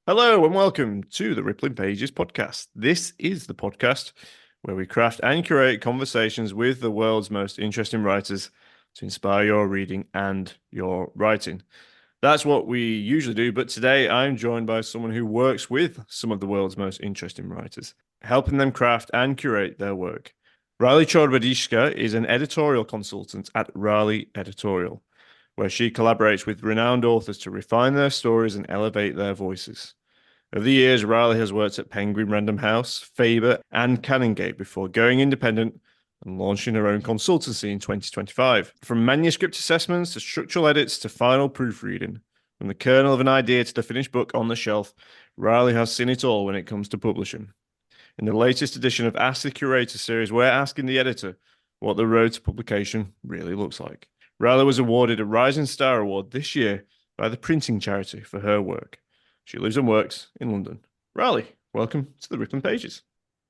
Hello and welcome to the Rippling Pages podcast. This is the podcast where we craft and curate conversations with the world's most interesting writers to inspire your reading and your writing. That's what we usually do, but today I'm joined by someone who works with some of the world's most interesting writers, helping them craft and curate their work. Rali Chorbadzyiyska is an editorial consultant at Rali Editorial, where she collaborates with renowned authors to refine their stories and elevate their voices. Over the years, Rali has worked at Penguin RandomHouse, Faber and Canongate before going independent and launching her own consultancy in 2025. From manuscript assessments to structural edits to final proofreading, from the kernel of an idea to the finished book on the shelf, Rali has seen it all when it comes to publishing. In the latest edition of Ask the Curator series, we're asking the editor what the road to publication really looks like. Rali was awarded a Rising Star Award this year by the printing charity for her work. She lives and works in London. Rali, welcome to the Rippling Pages.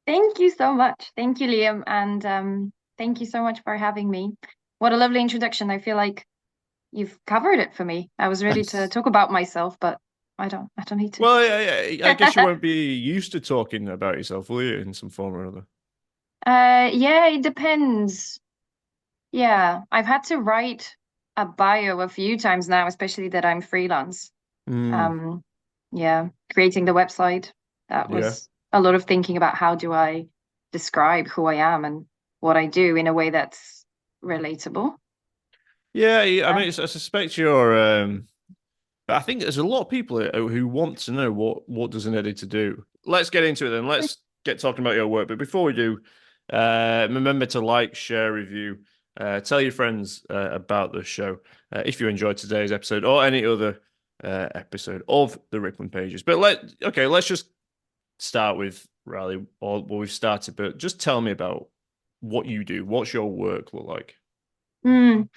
Thank you so much. Thank you, Liam. And thank you so much for having me. What a lovely introduction. I feel like you've covered it for me. I was ready to talk about myself, but I don't need to. Well, I guess you won't be used to talking about yourself, will you, in some form or other? Yeah, it depends. Yeah, I've had to write a bio a few times now, especially that I'm freelance. Um, yeah, creating the website. That Yeah. was a lot of thinking about how do I describe who I am and what I do in a way that's relatable. Yeah, I mean, I suspect you're. I think there's a lot of people who want to know what does an editor do. Let's get into it then. Let's get talking about your work. But before we do, remember to like, share, review, tell your friends about the show if you enjoyed today's episode or any other episode of the Rippling Pages. But let's just start with Rali, or well, we've started, but just tell me about what you do. What's your work look like? Mm,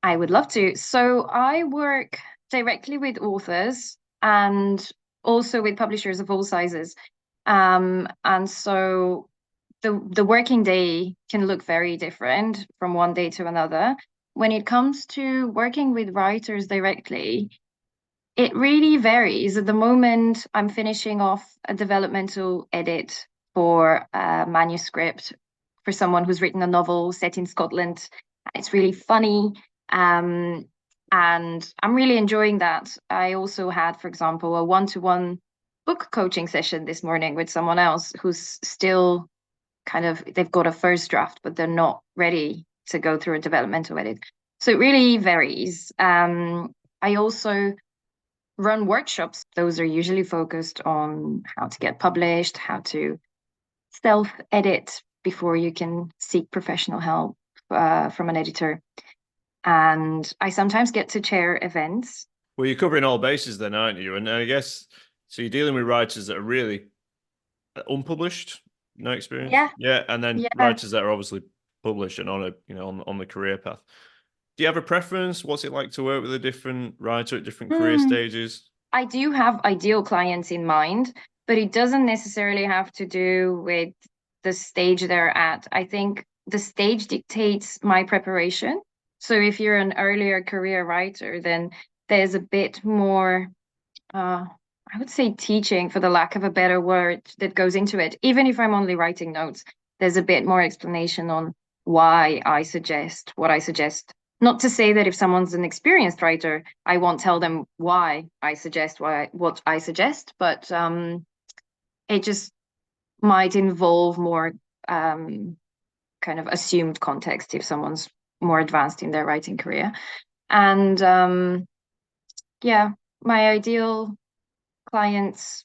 I would love to. So I work directly with authors and also with publishers of all sizes. And so the working day can look very different from one day to another. When it comes to working with writers directly, it really varies. At the moment, I'm finishing off a developmental edit for a manuscript for someone who's written a novel set in Scotland. It's really funny. Um, and I'm really enjoying that. I also had, for example, a one-to-one book coaching session this morning with someone else who's still they've got a first draft, but they're not ready to go through a developmental edit. So it really varies. I also run workshops. Those are usually focused on how to get published, how to self-edit before you can seek professional help from an editor. And I sometimes get to chair events. Well, you're covering all bases then, aren't you? And I guess so. You're dealing with writers that are really unpublished, no experience. Yeah, Yeah, and then yeah. writers that are obviously published and on a on the career path. Do you have a preference? What's it like to work with a different writer at different career Hmm. stages? I do have ideal clients in mind, but it doesn't necessarily have to do with the stage they're at. I think the stage dictates my preparation. So if you're an earlier career writer, then there's a bit more, I would say teaching for the lack of a better word that goes into it. Even if I'm only writing notes, there's a bit more explanation on why I suggest what I suggest. Not to say that if someone's an experienced writer, I won't tell them why I suggest what I suggest, but it just might involve more kind of assumed context if someone's more advanced in their writing career. And yeah, my ideal clients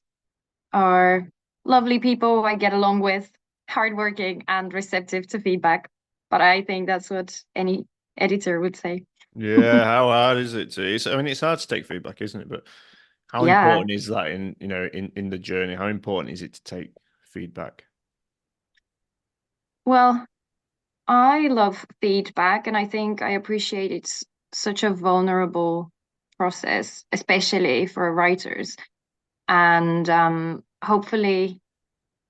are lovely people I get along with, hardworking and receptive to feedback. But I think that's what any editor would say. Yeah, how hard is it to? I mean, it's hard to take feedback, isn't it? But how Yeah. important is that in the journey? How important is it to take feedback? Well, I love feedback and I think I appreciate it's such a vulnerable process, especially for writers. And hopefully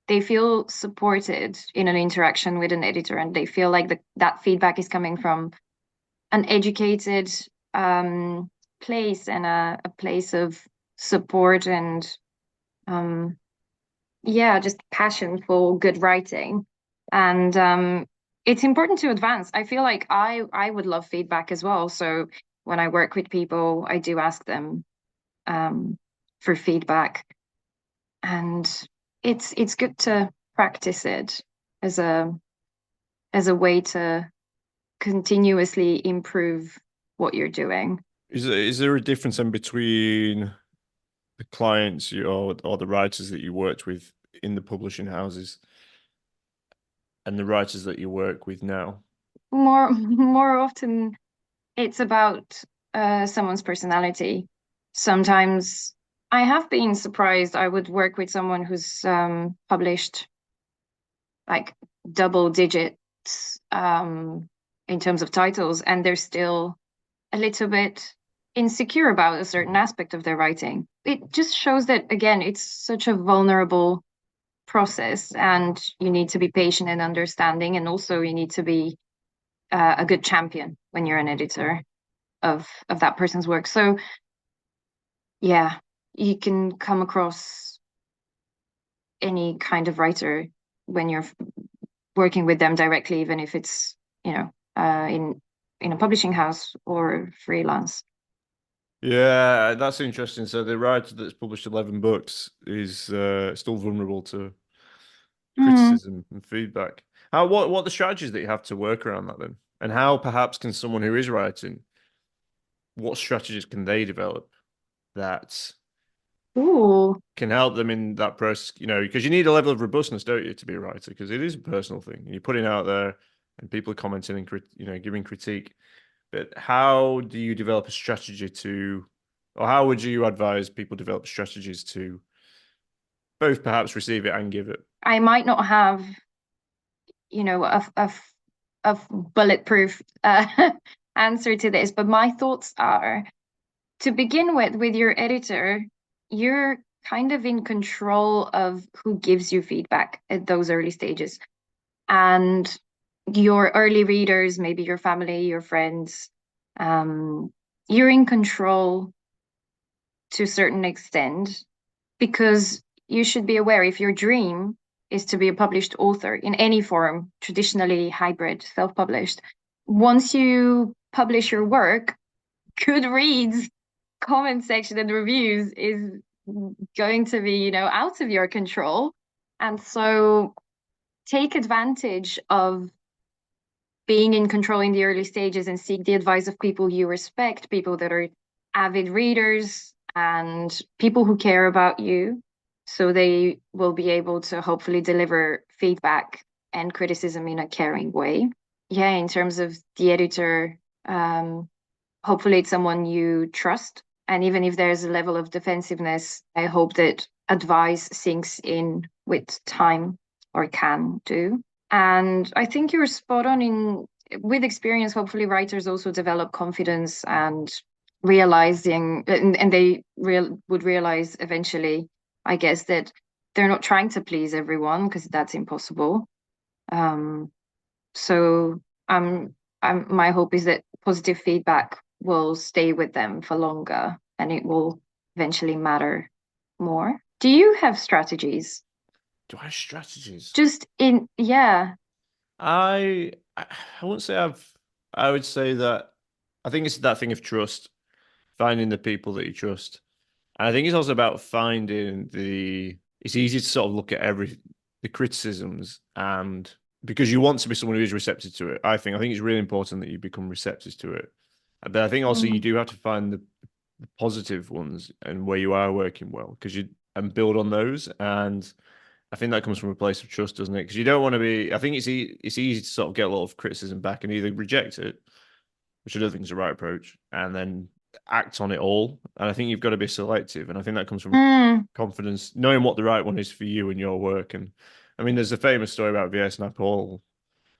they feel supported in an interaction with an editor and they feel like that feedback is coming from an educated place and a place of support and yeah, just passion for good writing. And it's important to advance. I feel like I would love feedback as well. So when I work with people, I do ask them for feedback, and it's good to practice it as a way to continuously improve what you're doing. Is there a difference in between the clients or the writers that you worked with in the publishing houses and the writers that you work with now? More often, it's about someone's personality. Sometimes I have been surprised. I would work with someone who's published like double digits in terms of titles, and they're still a little bit insecure about a certain aspect of their writing. It just shows that, again, it's such a vulnerable process, and you need to be patient and understanding, and also you need to be a good champion when you're an editor of that person's work. So yeah, you can come across any kind of writer when you're working with them directly, even if it's, in a publishing house or freelance. Yeah, that's interesting. So the writer that's published 11 books is still vulnerable to Mm. criticism and feedback. What are the strategies that you have to work around that then? And how perhaps can someone who is writing, what strategies can they develop that Ooh, can help them in that process? Because you need a level of robustness, don't you, to be a writer? Because it is a personal thing. You're putting out there and people are commenting and giving critique. But how do you develop a strategy or how would you advise people develop strategies to both perhaps receive it and give it? I might not have, a bulletproof answer to this, but my thoughts are, to begin with your editor, you're kind of in control of who gives you feedback at those early stages. And your early readers, maybe your family, your friends, you're in control to a certain extent, because you should be aware, if your dream is to be a published author in any form, traditionally hybrid, self-published, once you publish your work, Goodreads comment section and reviews is going to be, out of your control. And so take advantage of being in control in the early stages and seek the advice of people you respect, people that are avid readers and people who care about you. So they will be able to hopefully deliver feedback and criticism in a caring way. Yeah, in terms of the editor, hopefully it's someone you trust. And even if there's a level of defensiveness, I hope that advice sinks in with time, or can do. And I think you're spot on in, with experience, hopefully writers also develop confidence and realizing, and they would realize eventually, I guess, that they're not trying to please everyone, because that's impossible. So my hope is that positive feedback will stay with them for longer, and it will eventually matter more. Do you have strategies? Do I have strategies? Just in, yeah. I wouldn't say I would say that I think it's that thing of trust, finding the people that you trust. And I think it's also about it's easy to sort of look at the criticisms, and because you want to be someone who is receptive to it. I think it's really important that you become receptive to it. But I think also you Mm. do have to find the positive ones and where you are working well, and build on those. And I think that comes from a place of trust, doesn't it? Because you don't want to be. I think it's easy to sort of get a lot of criticism back and either reject it, which I don't think is the right approach, and then act on it all. And I think you've got to be selective. And I think that comes from Mm. confidence, knowing what the right one is for you and your work. And I mean, there's a famous story about V.S. Naipaul,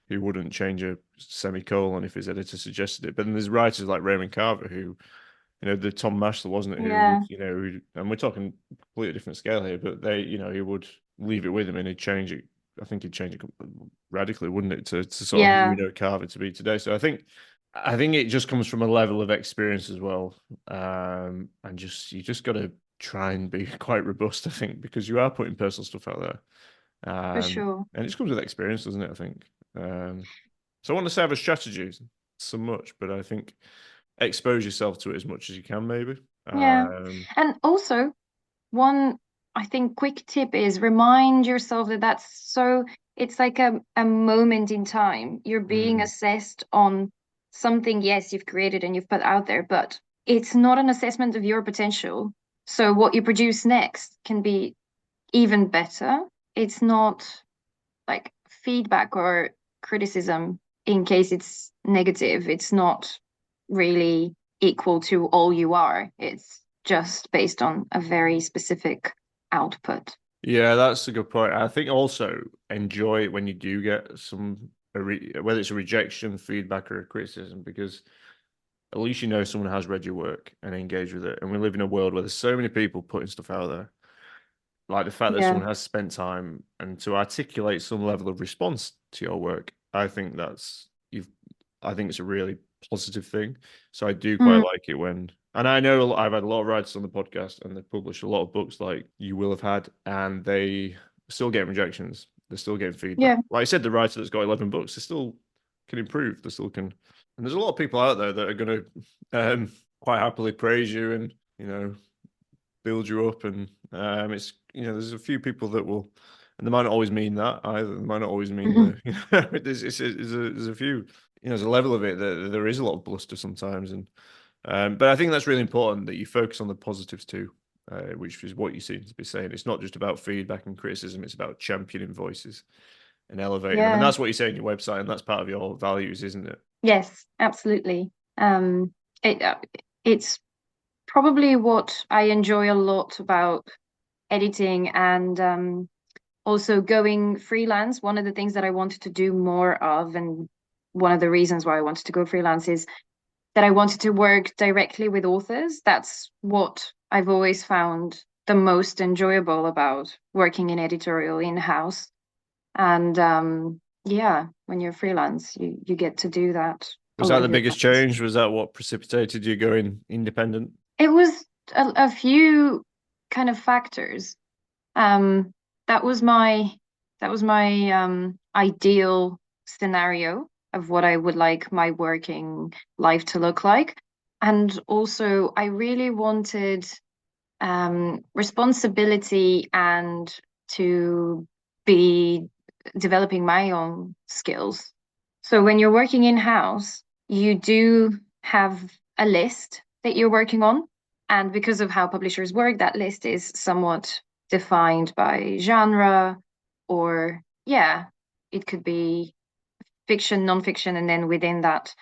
who wouldn't change a semicolon if his editor suggested it. But then there's writers like Raymond Carver who, the Tom Mashler, wasn't it, who Yeah. would, and we're talking completely different scale here, but he would leave it with him and he'd change it. I think he'd change it radically, wouldn't it, to sort of who we Yeah. know Carver to be today. So I think it just comes from a level of experience as well, and you just got to try and be quite robust, I think, because you are putting personal stuff out there. For sure. And it just comes with experience, doesn't it? I think. So I want to say have a strategy so much, but I think expose yourself to it as much as you can, maybe. Yeah. And also, one, I think, quick tip is remind yourself that it's like a moment in time. You're being assessed on something, yes, you've created and you've put out there, but it's not an assessment of your potential. So what you produce next can be even better. It's not like feedback or criticism in case it's negative. It's not really equal to all you are. It's just based on a very specific output. Yeah, that's a good point. I think also enjoy it when you do get whether it's a rejection, feedback, or a criticism, because at least you know someone has read your work and engaged with it. And we live in a world where there's so many people putting stuff out there. Like the fact that Yeah. someone has spent time and to articulate some level of response to your work, I think I think it's a really positive thing. So I do quite like it when, and I know I've had a lot of writers on the podcast and they've published a lot of books like you will have had, and they still get rejections. They're still getting feedback. Yeah. Like I said, the writer that's got 11 books, they still can improve. They still can. And there's a lot of people out there that are going to quite happily praise you and, build you up. And it's, there's a few people that will, and they might not always mean that either. They might not always mean there's a few, there's a level of it that there is a lot of bluster sometimes. And but I think that's really important that you focus on the positives too, which is what you seem to be saying. It's not just about feedback and criticism, it's about championing voices and elevating them. And that's what you say on your website, and that's part of your values, isn't it? Yes, absolutely. It's probably what I enjoy a lot about editing and also going freelance. One of the things that I wanted to do more of, and one of the reasons why I wanted to go freelance, is that I wanted to work directly with authors. That's what I've always found the most enjoyable about working in editorial in-house. And yeah, when you're freelance, you get to do that. Was that the biggest change? Was that what precipitated you going independent? It was a few kind of factors. That was my ideal scenario of what I would like my working life to look like. And also, I really wanted responsibility and to be developing my own skills. So when you're working in-house, you do have a list that you're working on. And because of how publishers work, that list is somewhat defined by genre, or yeah, it could be fiction, nonfiction, and then within that,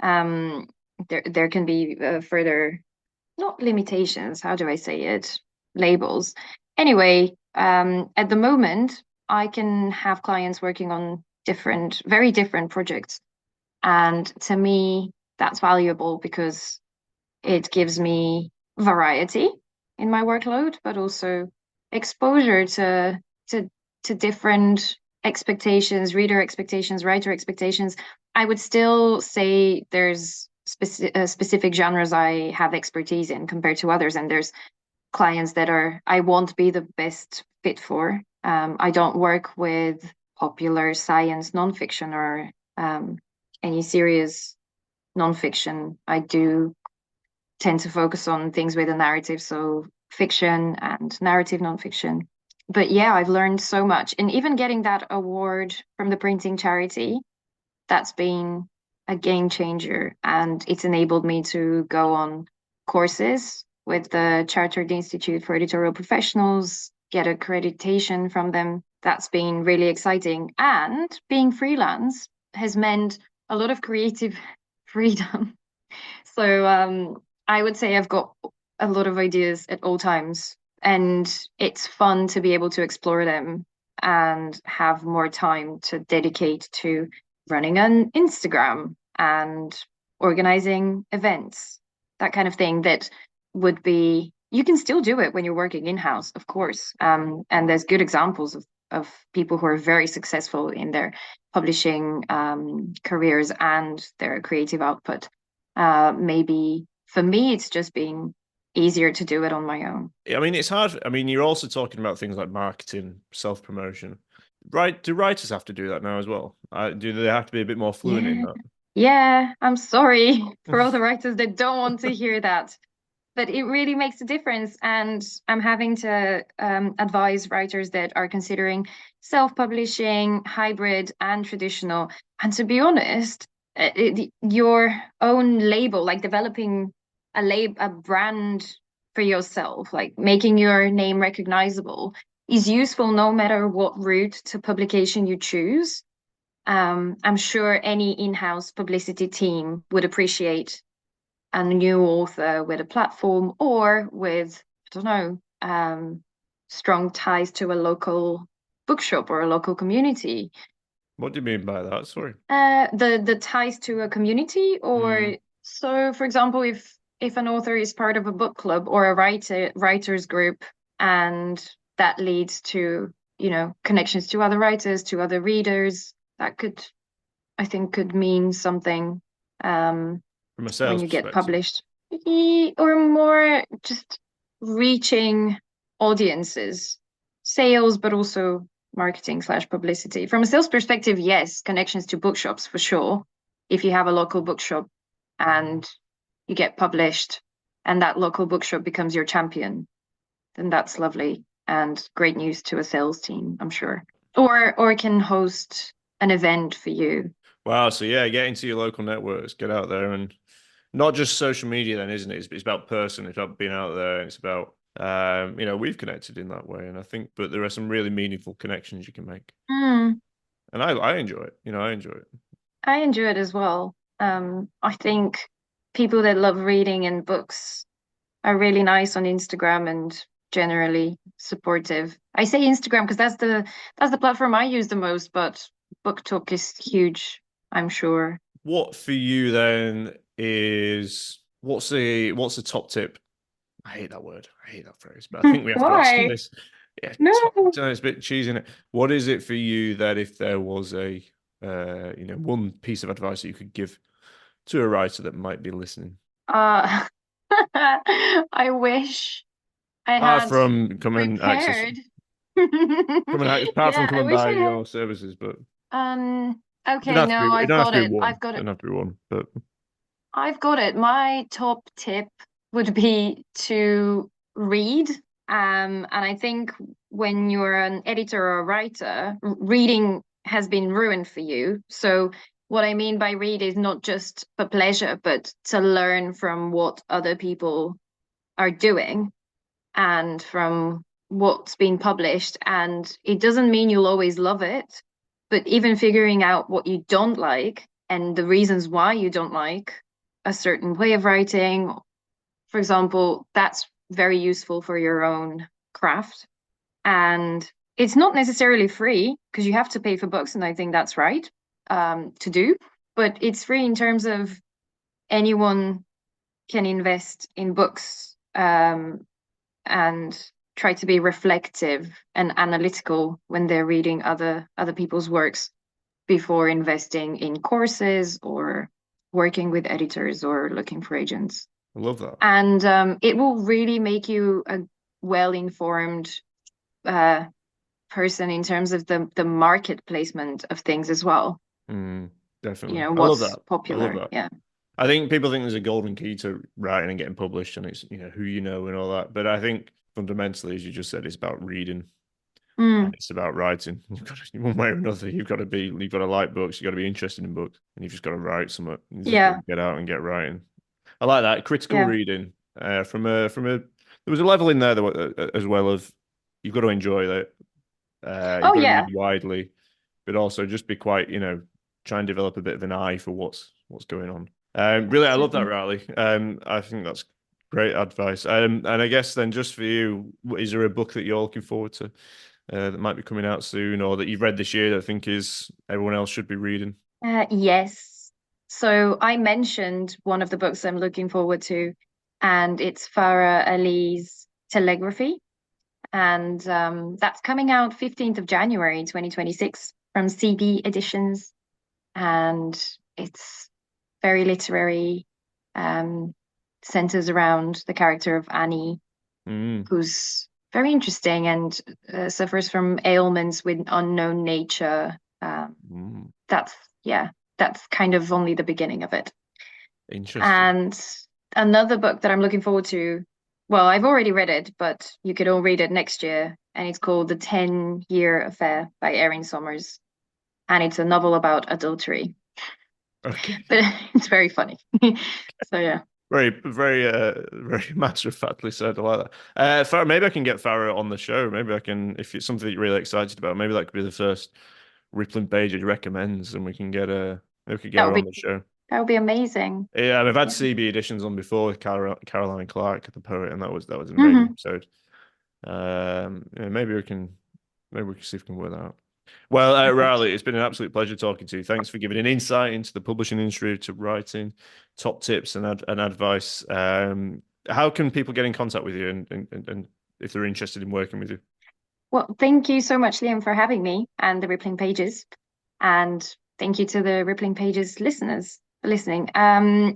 there can be further, not limitations, how do I say it? Labels. Anyway, at the moment, I can have clients working on very different projects. And to me, that's valuable because it gives me variety in my workload, but also exposure to different expectations, reader expectations, writer expectations. I would still say there's specific genres I have expertise in compared to others, and there's clients that I won't be the best fit for. I don't work with popular science nonfiction or any serious nonfiction. I do tend to focus on things with a narrative, so fiction and narrative nonfiction. But yeah, I've learned so much. And even getting that award from the printing charity, that's been a game changer. And it's enabled me to go on courses with the Chartered Institute for Editorial Professionals, get accreditation from them. That's been really exciting. And being freelance has meant a lot of creative freedom. So I would say I've got a lot of ideas at all times, and it's fun to be able to explore them and have more time to dedicate to running an Instagram and organizing events, that kind of thing that would be, you can still do it when you're working in-house, of course. And there's good examples of people who are very successful in their publishing careers and their creative output. Maybe for me, it's just being easier to do it on my own. I mean, it's hard. I mean, you're also talking about things like marketing, self-promotion. Right? Do writers have to do that now as well? Do they have to be a bit more fluent in Yeah. that? Yeah, I'm sorry for all the writers that don't want to hear that. But it really makes a difference. And I'm having to advise writers that are considering self-publishing, hybrid, and traditional. And to be honest, your own label, like developing a brand for yourself, like making your name recognizable, is useful no matter what route to publication you choose. I'm sure any in-house publicity team would appreciate a new author with a platform or with, I don't know, strong ties to a local bookshop or a local community. What do you mean by that? Sorry. The ties to a community, Mm. or so, for example, if an author is part of a book club or a writers group, and that leads to, you know, connections to other writers, to other readers, that could, I think, could mean something. From a When sales you get perspective. published, or more just reaching audiences, sales, but also marketing slash publicity. From a sales perspective, yes, connections to bookshops for sure. If you have a local bookshop and you get published and that local bookshop becomes your champion, then that's lovely and great news to a sales team, I'm sure. Or can host an event for you. Wow. So yeah, get into your local networks, get out there, and not just social media then, isn't it? It's about person. It's about being out there. It's about we've connected in that way. And I think, but there are some really meaningful connections you can make. Mm. And I enjoy it. I enjoy it. I enjoy it as well. I think people that love reading and books are really nice on Instagram and generally supportive. I say Instagram because that's the platform I use the most, but Book Talk is huge, I'm sure. What for you then is what's the top tip? I hate that word. I hate that phrase, but I think we have to ask you Why? this. Yeah, top, No. it's a bit cheesy, isn't it? What is it for you that if there was a one piece of advice that you could give to a writer that might be listening? Uh, I wish I Apart had from prepared. Yeah, come I and wish buy I had. your services, but it don't Okay, have to no, be. It I've don't have got to be it. one. I've got It it. don't have to be one. But I've got it. My top tip would be to read. And I think when you're an editor or a writer, reading has been ruined for you. So what I mean by read is not just for pleasure, but to learn from what other people are doing and from what's been published. And it doesn't mean you'll always love it, but even figuring out what you don't like and the reasons why you don't like a certain way of writing, for example, that's very useful for your own craft. And it's not necessarily free because you have to pay for books, and I think that's right to do. But it's free in terms of anyone can invest in books and try to be reflective and analytical when they're reading other people's works before investing in courses or working with editors or looking for agents. I love that. And it will really make you a well-informed uh, person in terms of the market placement of things as well. You Definitely, know, I love what's that. I love popular. that. Yeah. I think people think there's a golden key to writing and getting published, and it's who you know and all that. But I think fundamentally, as you just said, it's about reading and Mm, it's about writing. You've got to, one way or another, you've got to like books, you've got to be interested in books, and you've just got to write something. You just got yeah. to get out and get writing. I like that critical Yeah. reading. From a there was a level in there that, as well of you've got to enjoy it. You've Oh, got to read yeah. widely, but also just be quite, try and develop a bit of an eye for what's going on. Really, I love that, Mhm. Rally. I think that's great advice. And I guess then, just for you, is there a book that you're looking forward to that might be coming out soon, or that you've read this year that I think is everyone else should be reading? Yes. So I mentioned one of the books I'm looking forward to, and it's Farah Ali's Telegraphy. And that's coming out 15th of January 2026 from CB Editions. And it's very literary. Um, centers around the character of Annie, Mm. who's very interesting and suffers from ailments with unknown nature. Mm. That's yeah, that's kind of only the beginning of it. Interesting. And another book that I'm looking forward to, well, I've already read it, but you could all read it next year, and it's called The 10-Year Affair by Erin Sommers, and it's a novel about adultery, Okay. but it's very funny. So yeah. Very, very, very matter of factly said. I like that. Farah, maybe I can get Farah on the show. Maybe I can, if it's something that you're really excited about, maybe that could be the first rippling page he recommends, and we can get maybe we could get That her would on be the show. that would be amazing. Yeah, and I've had Yeah. CB editions on before with Caroline Clark, the poet, and that was an amazing Hmm. episode. Yeah, maybe we can see if we can work that out. Well, Rali, it's been an absolute pleasure talking to you. Thanks for giving an insight into the publishing industry, to writing, top tips and advice. How can people get in contact with you and if they're interested in working with you? Well, thank you so much, Liam, for having me and the Rippling Pages. And thank you to the Rippling Pages listeners for listening.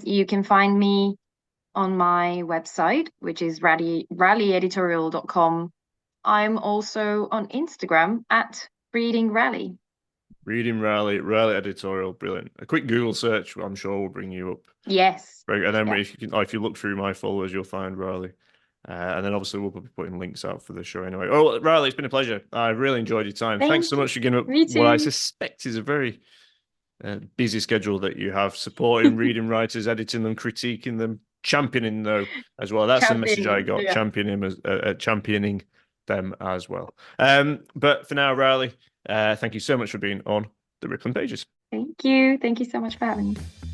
You can find me on my website, which is rallyeditorial.com. I'm also on Instagram at Reading Rally. Reading Rali editorial, brilliant. A quick Google search, I'm sure, will bring you up. Yes. Right, and then Yeah. if you look through my followers, you'll find Rali. And then obviously we'll be putting links out for the show anyway. Oh, Riley, it's been a pleasure. I've really enjoyed your time. Thanks Thank so you. much for giving up Me what I too. suspect is a very busy schedule that you have, supporting reading writers, editing them, critiquing them, championing though as well. That's the message I Championing. got. Yeah. Championing them as well. But for now, Riley, thank you so much for being on the Rippling Pages. Thank you. Thank you so much for having me.